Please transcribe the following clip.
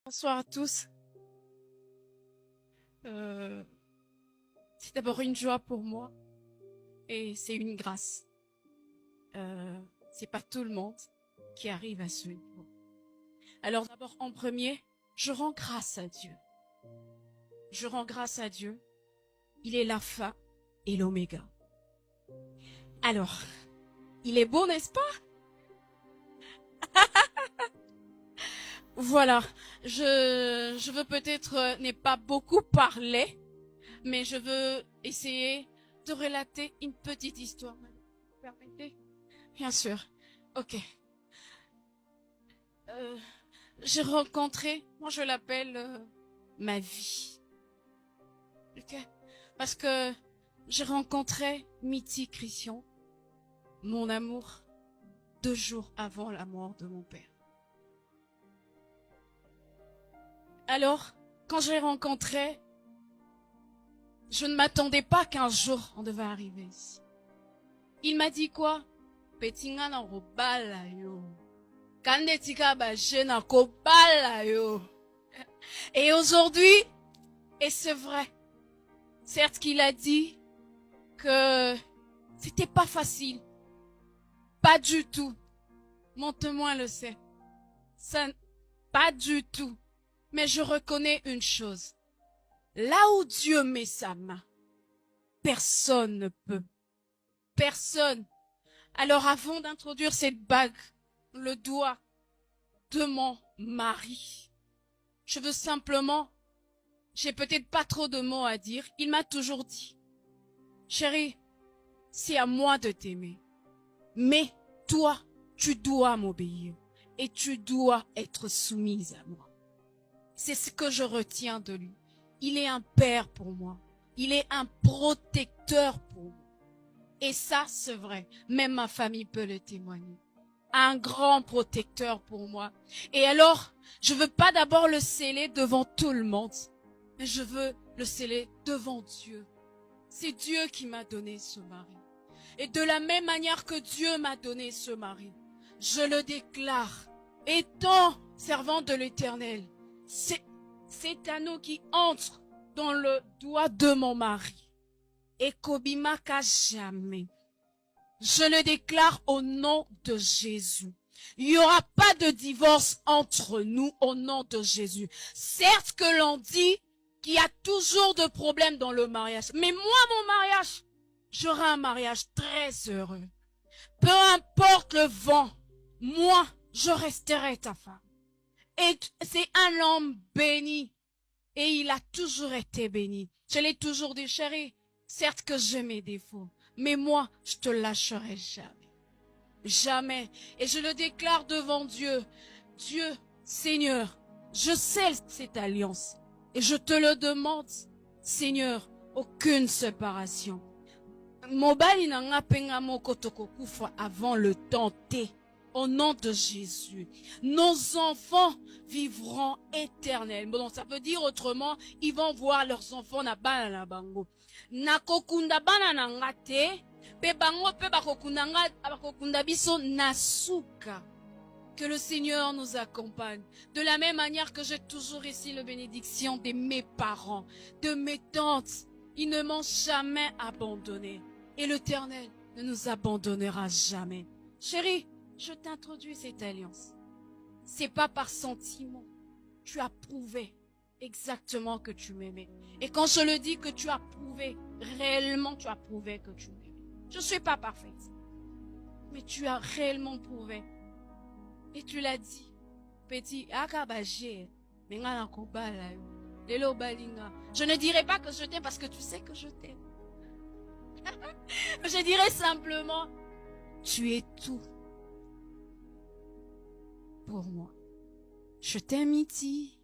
Bonsoir à tous. C'est d'abord une joie pour moi et c'est une grâce. C'est pas tout le monde qui arrive à ce niveau. Alors d'abord en premier, je rends grâce à Dieu. Je rends grâce à Dieu. Il est l'alpha et l'oméga. Alors, il est beau, n'est-ce pas? Voilà. Je veux peut-être n'ai pas beaucoup parlé, mais je veux essayer de relater une petite histoire. Vous permettez? Bien sûr. Ok. Euh, j'ai rencontré, moi je l'appelle ma vie. Ok. Parce que j'ai rencontré Mitty Christian, mon amour, 2 jours avant la mort de mon père. Alors, quand je l'ai rencontré, je ne m'attendais pas qu'un jour on devait arriver ici. Il m'a dit quoi? Petinga na robala yo. Kandetika ba jena kobala yo. Et aujourd'hui, et c'est vrai, certes qu'il a dit que c'était pas facile. Pas du tout. Mon témoin le sait. Ça, pas du tout. Mais je reconnais une chose. Là où Dieu met sa main, personne ne peut. Personne. Alors avant d'introduire cette bague, le doigt de mon mari, je veux simplement, j'ai peut-être pas trop de mots à dire, il m'a toujours dit, chérie, c'est à moi de t'aimer. Mais toi, tu dois m'obéir et tu dois être soumise à moi. C'est ce que je retiens de lui. Il est un père pour moi. Il est un protecteur pour moi. Et ça, c'est vrai. Même ma famille peut le témoigner. Un grand protecteur pour moi. Et alors, je veux pas d'abord le sceller devant tout le monde, mais je veux le sceller devant Dieu. C'est Dieu qui m'a donné ce mari. Et de la même manière que Dieu m'a donné ce mari, je le déclare, étant servant de l'Éternel, cet anneau qui entre dans le doigt de mon mari, et Kobimaka jamais. Je le déclare au nom de Jésus. Il n'y aura pas de divorce entre nous au nom de Jésus. Certes que l'on dit qu'il y a toujours de problèmes dans le mariage, mais moi, mon mariage, j'aurai un mariage très heureux. Peu importe le vent, moi, je resterai ta femme. Et c'est un homme béni. Et il a toujours été béni. Je l'ai toujours dit, chérie, certes que j'ai mes défauts, mais moi, je te lâcherai jamais. Jamais. Et je le déclare devant Dieu. Dieu, Seigneur, je scelle cette alliance. Et je te le demande, Seigneur, aucune séparation. Mobali nanga penga moko tokokufa avant le temps T. Au nom de Jésus, nos enfants vivront éternellement. Bon, ça veut dire autrement, ils vont voir leurs enfants na bana na bango. Na kokunda bana na ngate, pe bango pe bakokunda biso na suka. Que le Seigneur nous accompagne. De la même manière que j'ai toujours ici la bénédiction de mes parents, de mes tantes. Ils ne m'ont jamais abandonné. Et l'Éternel ne nous abandonnera jamais. Chérie, je t'introduis cette alliance. C'est pas par sentiment. Tu as prouvé exactement que tu m'aimais. Et quand je le dis que tu as prouvé, réellement tu as prouvé que tu m'aimais. Je ne suis pas parfaite. Mais tu as réellement prouvé. Et tu l'as dit. Petit, akabaje, mengana kobala yo. Lelo balinga. Je ne dirai pas que je t'aime parce que tu sais que je t'aime. Je dirais simplement, tu es tout pour moi. Je t'aime, Mitty.